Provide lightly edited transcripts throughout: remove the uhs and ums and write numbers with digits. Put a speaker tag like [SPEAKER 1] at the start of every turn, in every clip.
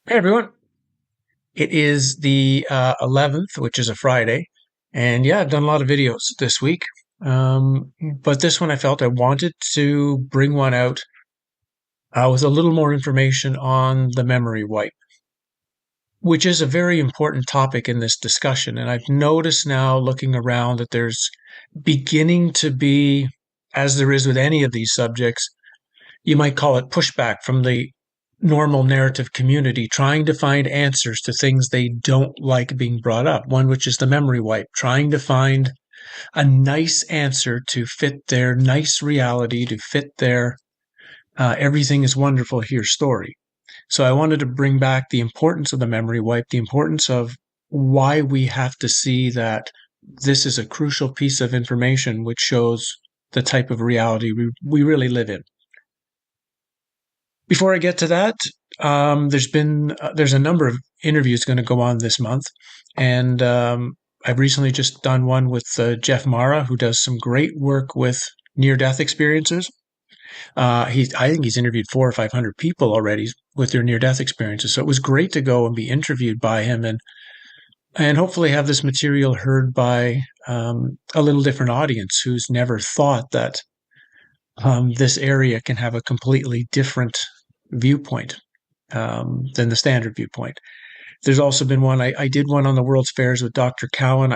[SPEAKER 1] Hey everyone. It is the 11th, which is a Friday. And yeah, I've done a lot of videos this week. But this one I felt I wanted to bring one out with a little more information on the memory wipe, which is a very important topic in this discussion. And I've noticed now looking around that there's beginning to be, as there is with any of these subjects, you might call it pushback from the normal narrative community trying to find answers to things they don't like being brought up. One, which is the memory wipe, trying to find a nice answer to fit their nice reality, to fit their everything is wonderful here story. So I wanted to bring back the importance of the memory wipe, the importance of why we have to see that this is a crucial piece of information which shows the type of reality we really live in. Before I get to that, there's a number of interviews going to go on this month, and I've recently just done one with Jeff Mara, who does some great work with near-death experiences. I think he's interviewed 400 or 500 people already with their near-death experiences. So it was great to go and be interviewed by him, and hopefully have this material heard by a little different audience who's never thought that this area can have a completely different viewpoint than the standard viewpoint. There's also been one, I did one on the World's Fairs with Dr. Cowan.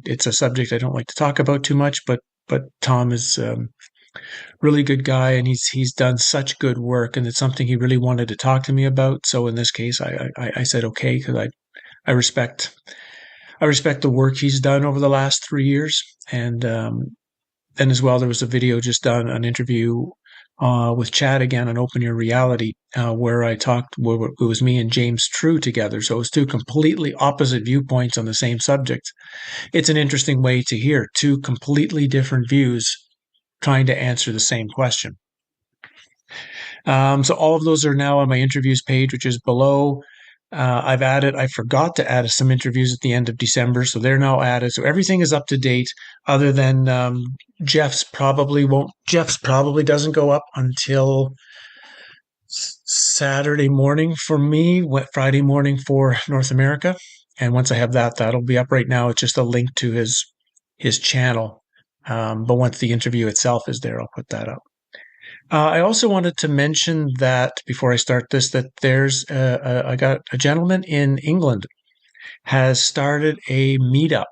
[SPEAKER 1] It's a subject I don't like to talk about too much, but Tom is really good guy, and he's done such good work, and it's something he really wanted to talk to me about. So in this case, I said okay, because I respect the work he's done over the last 3 years, and then as well there was a video just done, an interview with Chad again on Open Your Reality, where it was me and James True together. So it was two completely opposite viewpoints on the same subject. It's an interesting way to hear two completely different views trying to answer the same question. So all of those are now on my interviews page, which is below. I forgot to add some interviews at the end of December, so they're now added. So everything is up to date, other than Jeff's probably doesn't go up until Saturday morning for me, Friday morning for North America. And once I have that, that'll be up. Right now, it's just a link to his channel. But once the interview itself is there, I'll put that up. I also wanted to mention that before I start this, that I got a gentleman in England has started a meetup,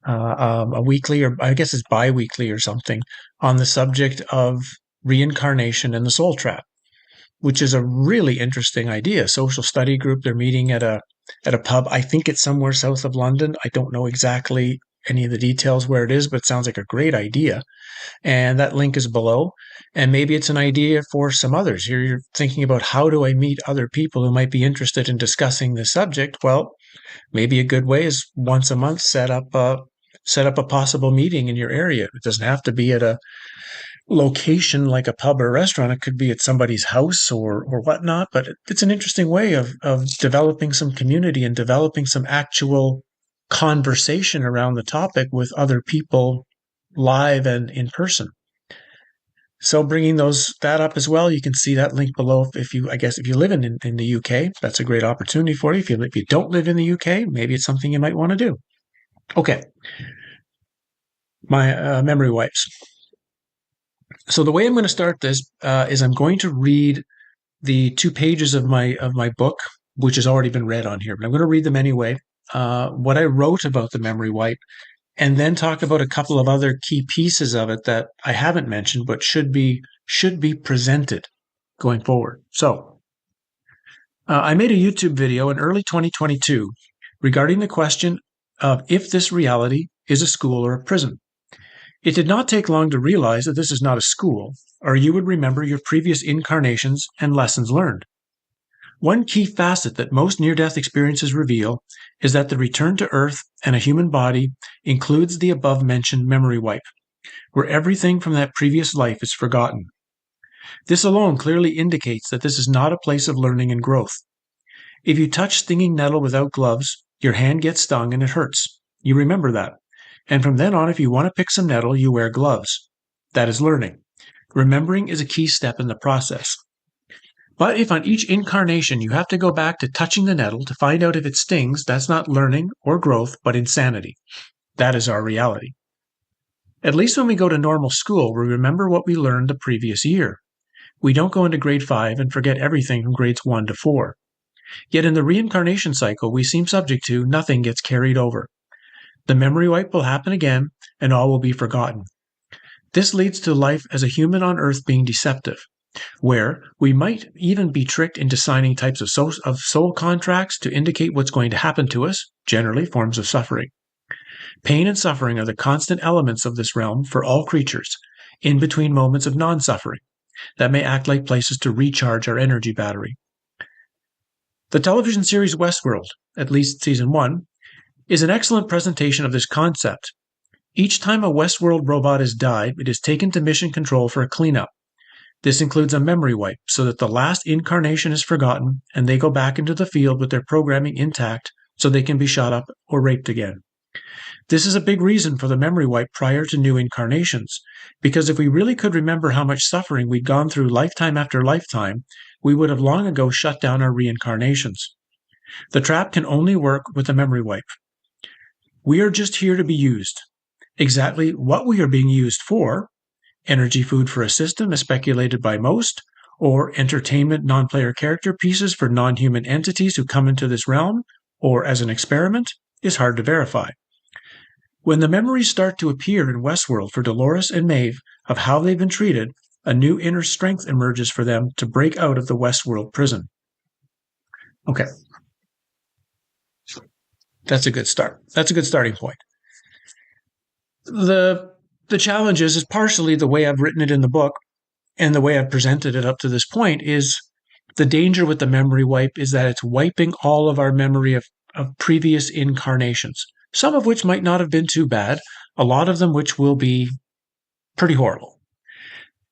[SPEAKER 1] a weekly, or I guess it's bi-weekly or something, on the subject of reincarnation and the soul trap, which is a really interesting idea. Social study group. They're meeting at a pub. I think it's somewhere south of London. I don't know exactly any of the details where it is, but it sounds like a great idea. And that link is below. And maybe it's an idea for some others. Here you're thinking about, how do I meet other people who might be interested in discussing this subject? Well, maybe a good way is once a month set up a possible meeting in your area. It doesn't have to be at a location like a pub or a restaurant. It could be at somebody's house or whatnot. But it's an interesting way of developing some community and developing some actual conversation around the topic with other people live and in person. So bringing that up as well, you can see that link below. If you live in the UK, that's a great opportunity for you. If you don't live in the UK, maybe it's something you might want to do. Okay. My memory wipes. So the way I'm going to start this is I'm going to read the 2 pages of my book, which has already been read on here, but I'm going to read them anyway. What I wrote about the memory wipe, and then talk about a couple of other key pieces of it that I haven't mentioned, but should be presented going forward. So, I made a YouTube video in early 2022 regarding the question of if this reality is a school or a prison. It did not take long to realize that this is not a school, or you would remember your previous incarnations and lessons learned. One key facet that most near-death experiences reveal is that the return to Earth and a human body includes the above-mentioned memory wipe, where everything from that previous life is forgotten. This alone clearly indicates that this is not a place of learning and growth. If you touch stinging nettle without gloves, your hand gets stung and it hurts. You remember that. And from then on, if you want to pick some nettle, you wear gloves. That is learning. Remembering is a key step in the process. But if on each incarnation you have to go back to touching the nettle to find out if it stings, that's not learning or growth, but insanity. That is our reality. At least when we go to normal school, we remember what we learned the previous year. We don't go into grade 5 and forget everything from grades 1 to 4. Yet in the reincarnation cycle we seem subject to, nothing gets carried over. The memory wipe will happen again, and all will be forgotten. This leads to life as a human on Earth being deceptive, where we might even be tricked into signing types of soul contracts to indicate what's going to happen to us, generally forms of suffering. Pain and suffering are the constant elements of this realm for all creatures, in between moments of non-suffering, that may act like places to recharge our energy battery. The television series Westworld, at least season 1, is an excellent presentation of this concept. Each time a Westworld robot has died, it is taken to mission control for a cleanup. This includes a memory wipe, so that the last incarnation is forgotten and they go back into the field with their programming intact so they can be shot up or raped again. This is a big reason for the memory wipe prior to new incarnations, because if we really could remember how much suffering we'd gone through lifetime after lifetime, we would have long ago shut down our reincarnations. The trap can only work with the memory wipe. We are just here to be used. Exactly what we are being used for, energy food for a system as speculated by most, or entertainment non-player character pieces for non-human entities who come into this realm, or as an experiment, is hard to verify. When the memories start to appear in Westworld for Dolores and Maeve of how they've been treated, a new inner strength emerges for them to break out of the Westworld prison. Okay. That's a good start. That's a good starting point. The challenge is partially the way I've written it in the book and the way I've presented it up to this point is the danger with the memory wipe is that it's wiping all of our memory of previous incarnations, some of which might not have been too bad, a lot of them which will be pretty horrible.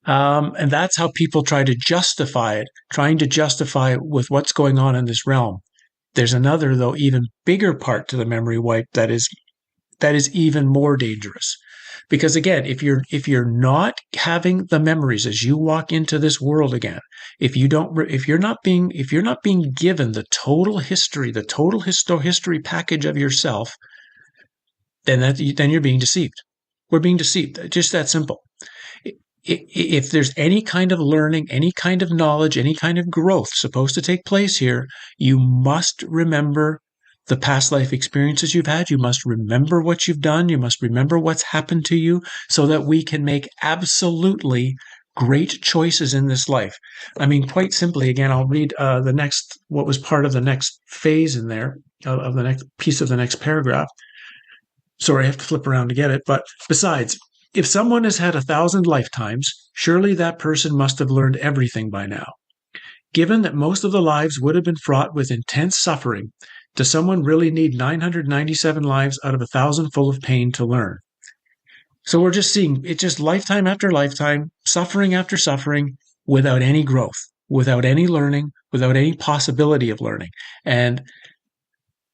[SPEAKER 1] And that's how people try to justify it, trying to justify it with what's going on in this realm. There's another, though, even bigger part to the memory wipe that is even more dangerous. Because again, if you're not having the memories as you walk into this world again, if you're not being given the total history, the total history package of yourself, then you're being deceived. We're being deceived. Just that simple. If there's any kind of learning, any kind of knowledge, any kind of growth supposed to take place here, you must remember the past life experiences you've had. You must remember what you've done. You must remember what's happened to you so that we can make absolutely great choices in this life. I mean, quite simply, again, I'll read what was part of the next phase in there, of the next piece of the next paragraph. Sorry, I have to flip around to get it. But besides, if someone has had 1,000 lifetimes, surely that person must have learned everything by now. Given that most of the lives would have been fraught with intense suffering, does someone really need 997 lives out of 1,000 full of pain to learn? So we're just seeing it just lifetime after lifetime, suffering after suffering, without any growth, without any learning, without any possibility of learning. And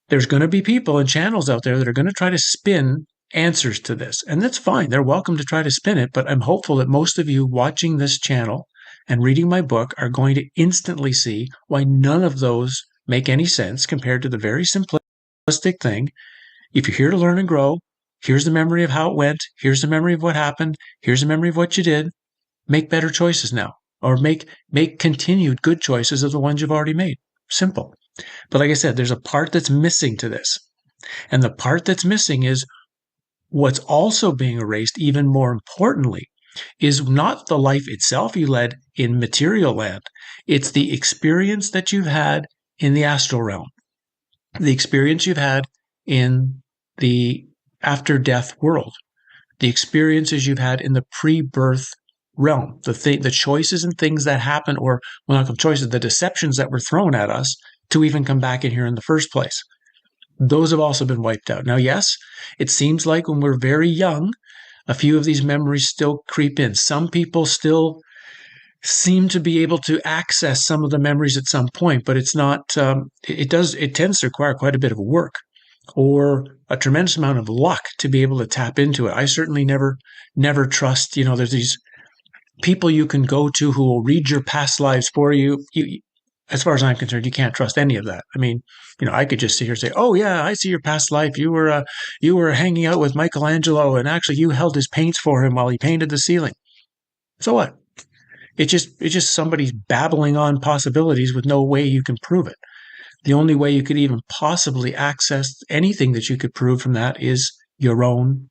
[SPEAKER 1] there's going to be people and channels out there that are going to try to spin answers to this. And that's fine. They're welcome to try to spin it. But I'm hopeful that most of you watching this channel and reading my book are going to instantly see why none of those make any sense compared to the very simplistic thing. If you're here to learn and grow, here's the memory of how it went. Here's the memory of what happened. Here's the memory of what you did. Make better choices now, or make continued good choices of the ones you've already made. Simple. But like I said, there's a part that's missing to this. And the part that's missing is what's also being erased, even more importantly, is not the life itself you led in material land. It's the experience that you've had in the astral realm, the experience you've had in the after-death world, the experiences you've had in the pre-birth realm, the choices and things that happen, or, well, not choices, the deceptions that were thrown at us to even come back in here in the first place. Those have also been wiped out. Now, yes, it seems like when we're very young, a few of these memories still creep in. Some people still seem to be able to access some of the memories at some point, but it's not, it tends to require quite a bit of work or a tremendous amount of luck to be able to tap into it. I certainly never trust, there's these people you can go to who will read your past lives for you. As far as I'm concerned, you can't trust any of that. I mean, I could just sit here and say, "Oh yeah, I see your past life. You were hanging out with Michelangelo, and actually you held his paints for him while he painted the ceiling." So what? It's just somebody's babbling on possibilities with no way you can prove it. The only way you could even possibly access anything that you could prove from that is your own.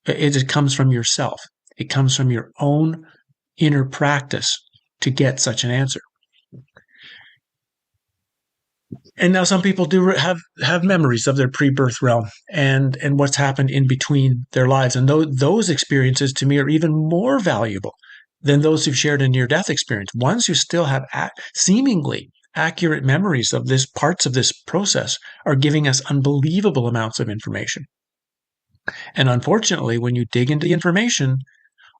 [SPEAKER 1] It comes from yourself. It comes from your own inner practice to get such an answer. And now some people do have memories of their pre-birth realm and what's happened in between their lives. And those experiences to me are even more valuable than those who've shared a near-death experience. Ones who still have seemingly accurate memories of this parts of this process are giving us unbelievable amounts of information. And unfortunately, when you dig into the information,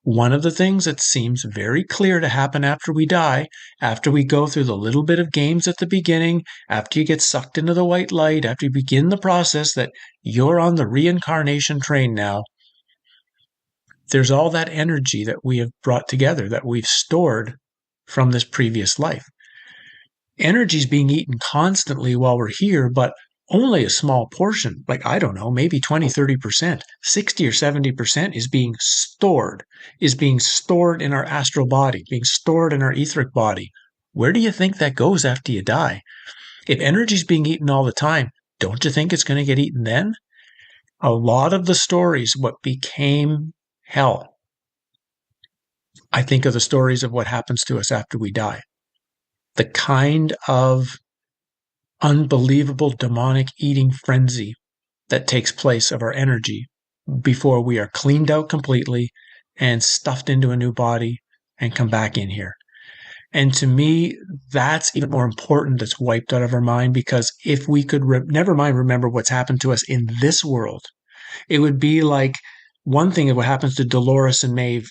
[SPEAKER 1] one of the things that seems very clear to happen after we die, after we go through the little bit of games at the beginning, after you get sucked into the white light, after you begin the process that you're on the reincarnation train now, there's all that energy that we have brought together, that we've stored from this previous life. Energy is being eaten constantly while we're here, but only a small portion, like, I don't know, maybe 20, 30%, 60 or 70% is being stored in our astral body, being stored in our etheric body. Where do you think that goes after you die? If energy is being eaten all the time, don't you think it's going to get eaten then? A lot of the stories, what became hell, I think of the stories of what happens to us after we die. The kind of unbelievable demonic eating frenzy that takes place of our energy before we are cleaned out completely and stuffed into a new body and come back in here. And to me, that's even more important, that's wiped out of our mind, because if we could never mind remember what's happened to us in this world, it would be like one thing of what happens to Dolores and Maeve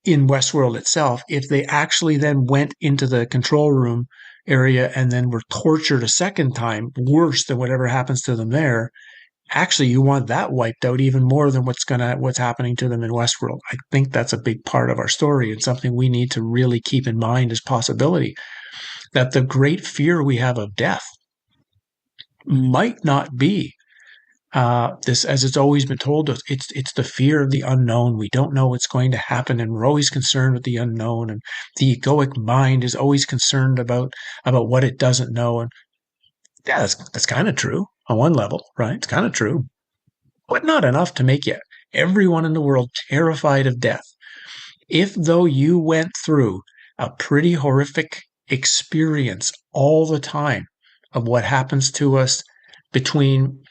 [SPEAKER 1] in Westworld itself, if they actually then went into the control room area and then were tortured a second time, worse than whatever happens to them there. Actually, you want that wiped out even more than what's happening to them in Westworld. I think that's a big part of our story and something we need to really keep in mind as possibility, that the great fear we have of death might not be this, as it's always been told us, it's the fear of the unknown. We don't know what's going to happen, and we're always concerned with the unknown. And the egoic mind is always concerned about what it doesn't know. And yeah, that's kind of true on one level, right? It's kind of true, but not enough to make everyone in the world terrified of death. If though you went through a pretty horrific experience all the time of what happens to us between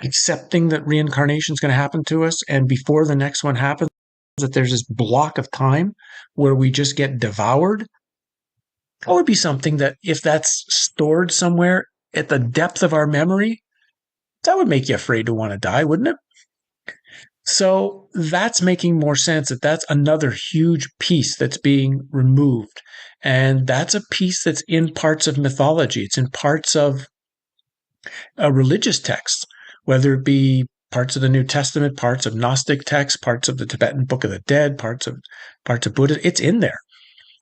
[SPEAKER 1] accepting that reincarnation is going to happen to us and before the next one happens, that there's this block of time where we just get devoured, that would be something that, if that's stored somewhere at the depth of our memory, that would make you afraid to want to die, wouldn't it? So that's making more sense, that's another huge piece that's being removed. And that's a piece that's in parts of mythology. It's in parts of religious texts, whether it be parts of the New Testament, parts of Gnostic texts, parts of the Tibetan Book of the Dead, parts of Buddha. It's in there.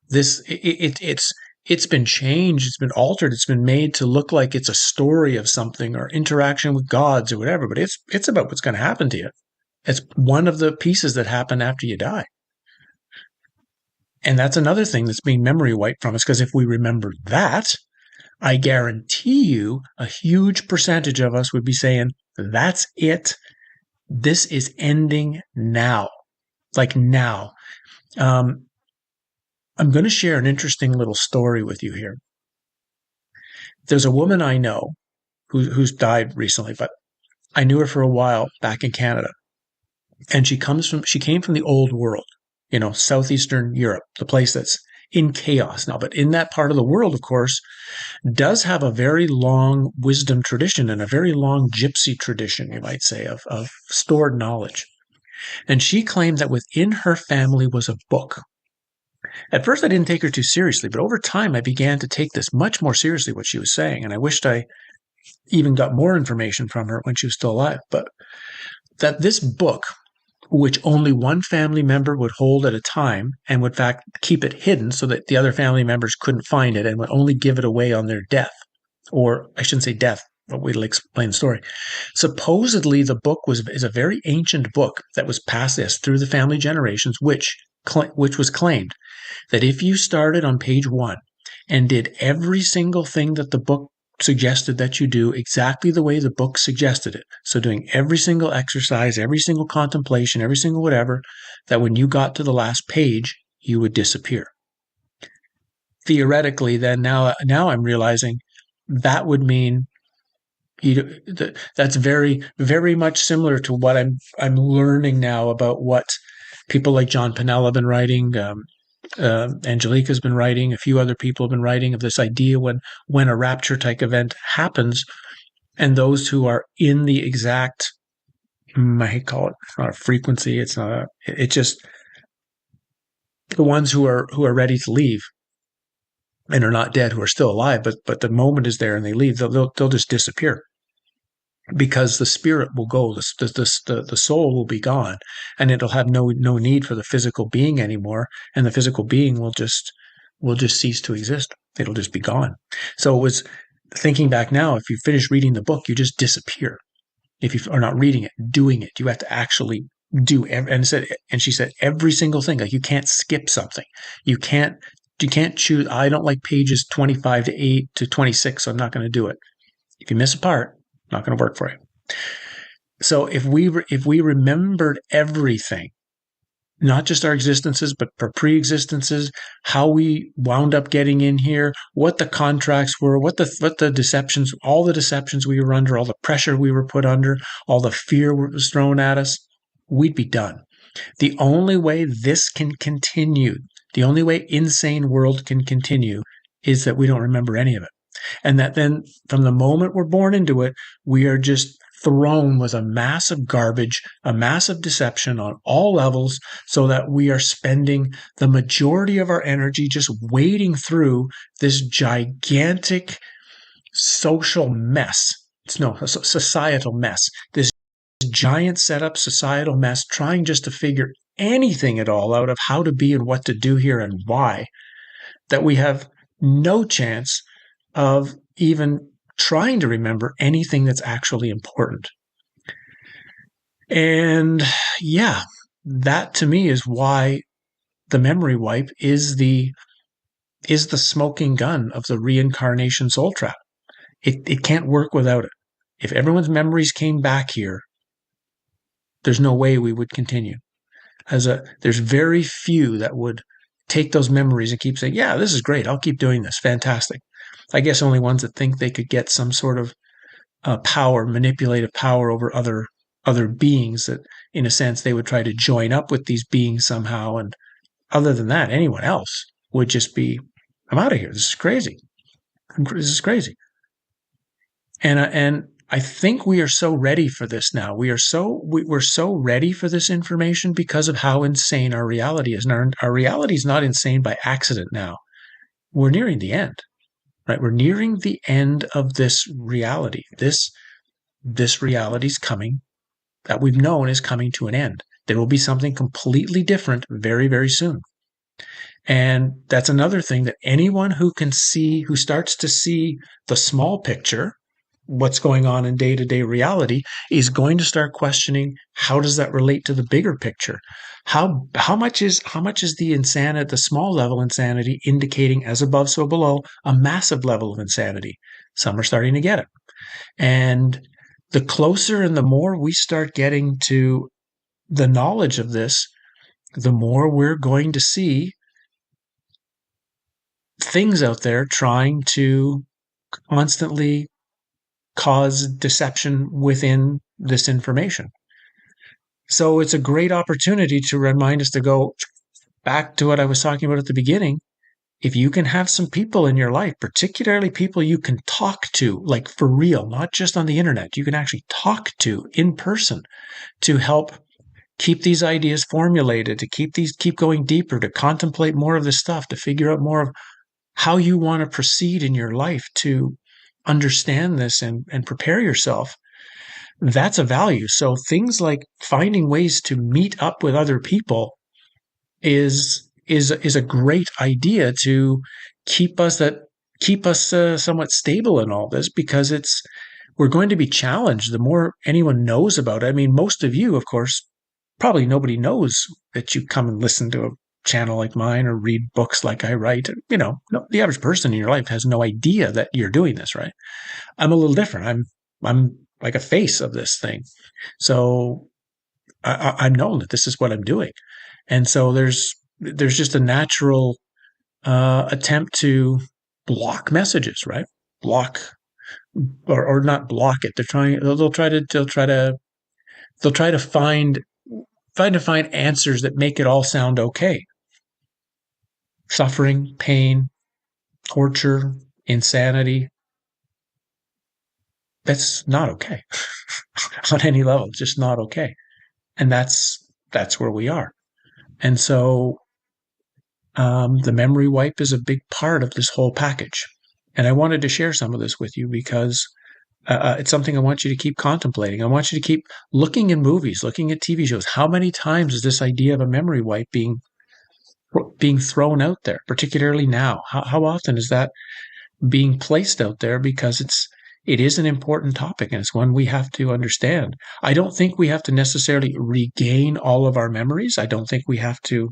[SPEAKER 1] It's been changed, it's been altered, it's been made to look like it's a story of something or interaction with gods or whatever, but it's about what's going to happen to you. It's one of the pieces that happen after you die. And that's another thing that's being memory wiped from us, because if we remember that, I guarantee you a huge percentage of us would be saying, that's it. This is ending now. Like now. I'm going to share an interesting little story with you here. There's a woman I know who's died recently, but I knew her for a while back in Canada. And she came from the old world, Southeastern Europe, the place that's in chaos now. But in that part of the world, of course, does have a very long wisdom tradition and a very long gypsy tradition, you might say, of stored knowledge. And she claimed that within her family was a book. At first, I didn't take her too seriously, but over time, I began to take this much more seriously, what she was saying. And I wished I even got more information from her when she was still alive. But that this book which only one family member would hold at a time and would, in fact, keep it hidden so that the other family members couldn't find it and would only give it away on their death. Or I shouldn't say death, but we'll explain the story. Supposedly, the book is a very ancient book that was passed through the family generations, which was claimed that if you started on page 1 and did every single thing that the book suggested that you do exactly the way the book suggested it, so doing every single exercise, every single contemplation, every single whatever, that when you got to the last page, you would disappear. Theoretically, then now I'm realizing that would mean that's very, very much similar to what I'm learning now about what people like John Pennell have been writing. Angelica's been writing, a few other people have been writing of this idea when a rapture type event happens, and those who are in the exact, I hate call it, it's not a frequency, it's just the ones who are ready to leave and are not dead, who are still alive, but the moment is there and they leave, they'll just disappear. Because the spirit will go, the soul will be gone, and it'll have no need for the physical being anymore, and the physical being will just cease to exist. It'll just be gone. So it was thinking back now. If you finish reading the book, you just disappear. If you are not reading it, doing it, you have to actually do. And she said every single thing. Like you can't skip something. You can't choose. I don't like pages 25 to 8 to 26, so I'm not going to do it. If you miss a part, not going to work for you. So if we remembered everything, not just our existences, but for pre-existences, how we wound up getting in here, what the contracts were, what the deceptions, all the deceptions we were under, all the pressure we were put under, all the fear that was thrown at us, we'd be done. The only way this can continue, the only way insane world can continue, is that we don't remember any of it. And that then from the moment we're born into it, we are just thrown with a massive garbage, a massive deception on all levels, so that we are spending the majority of our energy just wading through this gigantic social mess. Societal mess. This giant setup societal mess, trying just to figure anything at all out of how to be and what to do here and why, that we have no chance of even trying to remember anything that's actually important. And yeah, that to me is why the memory wipe is the smoking gun of the reincarnation soul trap. It can't work without it. If everyone's memories came back here, there's no way we would continue. There's very few that would take those memories and keep saying, yeah, this is great. I'll keep doing this. Fantastic. I guess only ones that think they could get some sort of power, manipulative power over other beings, that in a sense they would try to join up with these beings somehow. And other than that, anyone else would just be, I'm out of here. This is crazy. This is crazy. And I think we are so ready for this now. We're so ready for this information because of how insane our reality is. And our reality is not insane by accident now. We're nearing the end. Right? We're nearing the end of this reality. This reality's coming, that we've known is coming to an end. There will be something completely different very, very soon. And that's another thing, that anyone who starts to see the small picture, what's going on in day-to-day reality, is going to start questioning, how does that relate to the bigger picture? How much is the insanity, the small level insanity, indicating, as above so below, a massive level of insanity? Some are starting to get it. And the closer and the more we start getting to the knowledge of this, the more we're going to see things out there trying to constantly cause deception within this information. So it's a great opportunity to remind us to go back to what I was talking about at the beginning. If you can have some people in your life, particularly people you can talk to, like for real, not just on the internet, you can actually talk to in person, to help keep these ideas formulated, to keep going deeper, to contemplate more of this stuff, to figure out more of how you want to proceed in your life, to understand this and prepare yourself. that's a value. So things like finding ways to meet up with other people is a great idea to keep us that keep us somewhat stable in all this, because we're going to be challenged the more anyone knows about it. I mean, most of you, of course, probably nobody knows that you come and listen to a channel like mine or read books like I write. No, the average person in your life has no idea that you're doing this, right? I'm a little different. I'm like a face of this thing. So I'm known that this is what I'm doing. And so there's just a natural attempt to block messages, right? Block or not block it. They'll try to find answers that make it all sound okay. Suffering, pain, torture, insanity. That's not okay on any level. It's just not okay. And that's where we are. And so the memory wipe is a big part of this whole package. And I wanted to share some of this with you because it's something I want you to keep contemplating. I want you to keep looking in movies, looking at TV shows. How many times is this idea of a memory wipe being thrown out there, particularly now? How often is that being placed out there? Because it is an important topic, and it's one we have to understand. I don't think we have to necessarily regain all of our memories. I don't think we have to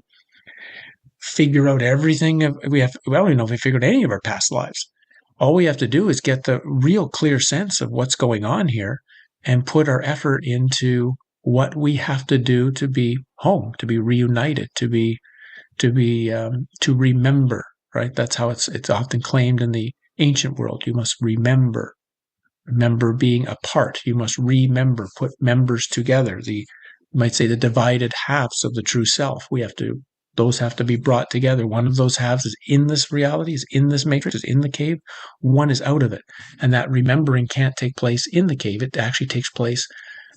[SPEAKER 1] figure out everything. I don't even know if we figured any of our past lives. All we have to do is get the real clear sense of what's going on here and put our effort into what we have to do to be home, to be reunited, to remember, right? That's how it's often claimed in the ancient world. You must remember. Remember being apart. You must remember, put members together. You might say the divided halves of the true self. Those have to be brought together. One of those halves is in this reality, is in this matrix, is in the cave. One is out of it. And that remembering can't take place in the cave. It actually takes place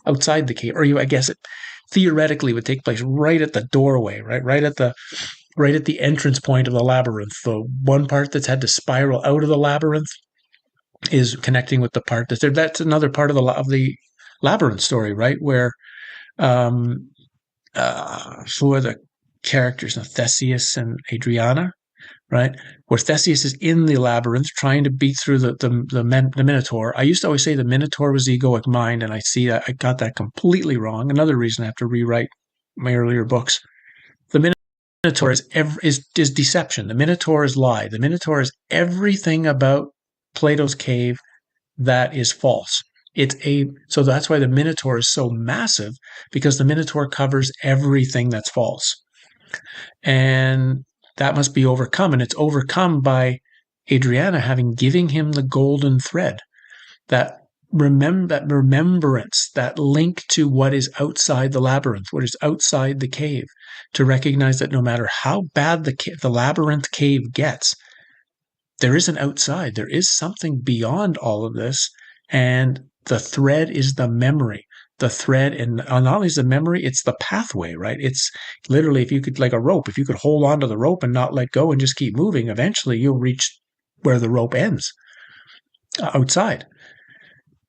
[SPEAKER 1] outside the cave. Or I guess it theoretically would take place right at the doorway, right? Right at the entrance point of the labyrinth. The one part that's had to spiral out of the labyrinth is connecting with the part that's there. That's another part of the labyrinth story, right? Where who are the characters now? Theseus and Adriana, right? Where Theseus is in the labyrinth trying to beat through the Minotaur. I used to always say the Minotaur was the egoic mind, and I see that I got that completely wrong. Another reason I have to rewrite my earlier books. The Minotaur is deception. The Minotaur is lie. The Minotaur is everything about Plato's cave that is false. So that's why the Minotaur is so massive, because the Minotaur covers everything that's false. And that must be overcome. And it's overcome by Adriana giving him the golden thread, that remembrance, that link to what is outside the labyrinth, what is outside the cave, to recognize that no matter how bad the labyrinth cave gets, there is an outside. There is something beyond all of this. And the thread is the memory. The thread, and not only is the memory, it's the pathway, right? It's literally, if you could, like a rope, if you could hold on to the rope and not let go and just keep moving, eventually you'll reach where the rope ends, outside.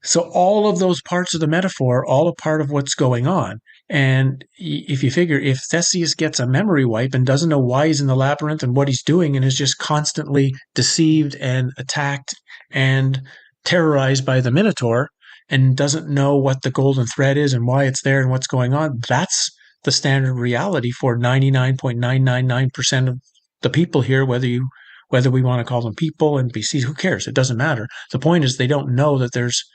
[SPEAKER 1] So all of those parts of the metaphor are all a part of what's going on. And if you figure, if Theseus gets a memory wipe and doesn't know why he's in the labyrinth and what he's doing, and is just constantly deceived and attacked and terrorized by the Minotaur, and doesn't know what the golden thread is and why it's there and what's going on, that's the standard reality for 99.999% of the people here, whether we want to call them people, NPCs, who cares? It doesn't matter. The point is they don't know that there's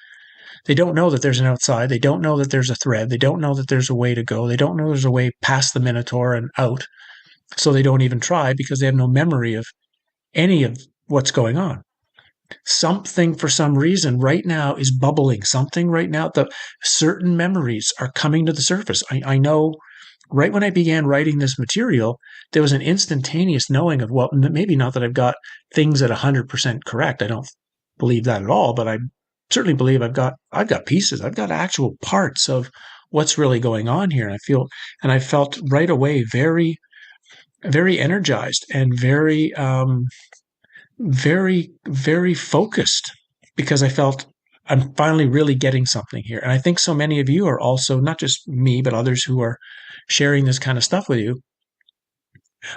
[SPEAKER 1] an outside. They don't know that there's a thread. They don't know that there's a way to go. They don't know there's a way past the Minotaur and out. So they don't even try, because they have no memory of any of what's going on. Something, for some reason, right now is bubbling. Something right now, certain memories are coming to the surface. I know right when I began writing this material, there was an instantaneous knowing of, well, maybe not that I've got things at 100% correct. I don't believe that at all, but I certainly believe I've got pieces. I've got actual parts of what's really going on here. And I felt right away very, very energized and very, very, very focused, because I felt I'm finally really getting something here. And I think so many of you are also, not just me, but others who are sharing this kind of stuff with you,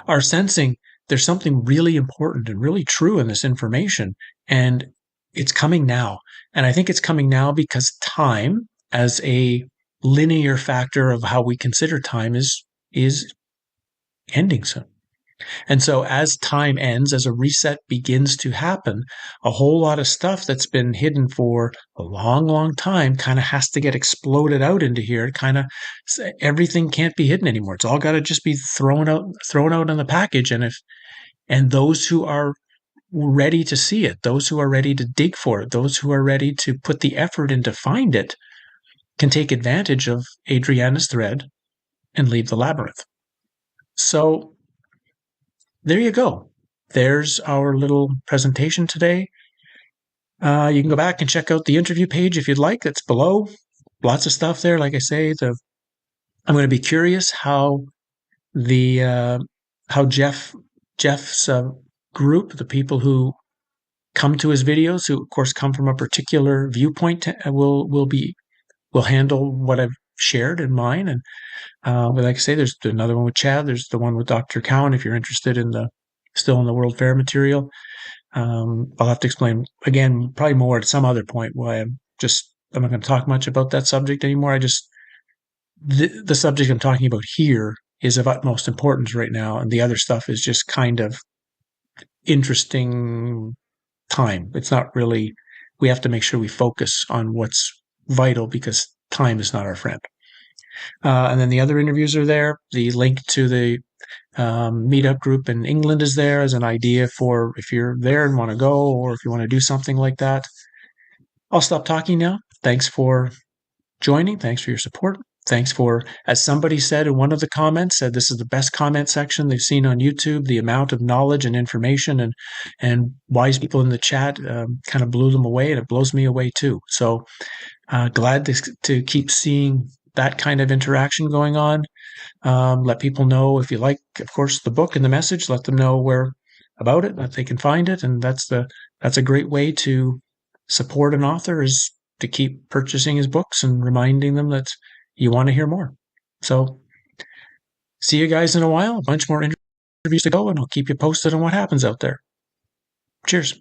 [SPEAKER 1] are sensing there's something really important and really true in this information. And it's coming now. And I think it's coming now because time, as a linear factor of how we consider time, is ending soon. And so as time ends, as a reset begins to happen, a whole lot of stuff that's been hidden for a long, long time kind of has to get exploded out into here. It kind of, everything can't be hidden anymore. It's all got to just be thrown out in the package. And those who are ready to see it, those who are ready to dig for it, those who are ready to put the effort in to find it, can take advantage of Adriana's thread and leave the labyrinth. So there you go. There's our little presentation today. You can go back and check out the interview page if you'd like. It's below. Lots of stuff there. Like I say, I'm going to be curious how how Jeff's group, the people who come to his videos, who of course come from a particular viewpoint, will handle what I've shared in mine. And but like I say, there's another one with Chad. There's the one with Dr. Cowan if you're interested in still in the World Fair material. I'll have to explain again, probably more at some other point, why I'm not going to talk much about that subject anymore. The subject I'm talking about here is of utmost importance right now, and the other stuff is just kind of interesting time. It's not really, we have to make sure we focus on what's vital because time is not our friend. And then the other interviews are there. The link to the meetup group in England is there as an idea for if you're there and want to go, or if you want to do something like that. I'll stop talking now. Thanks for joining. Thanks for your support. Thanks for, as somebody said in one of the comments, said this is the best comment section they've seen on YouTube. The amount of knowledge and information and wise people in the chat kind of blew them away, and it blows me away too. So glad to keep seeing that kind of interaction going on. Let people know if you like, of course, the book and the message. Let them know where about it, that they can find it, and that's a great way to support an author, is to keep purchasing his books and reminding them that you want to hear more. So, see you guys in a while. A bunch more interviews to go, and I'll keep you posted on what happens out there. Cheers.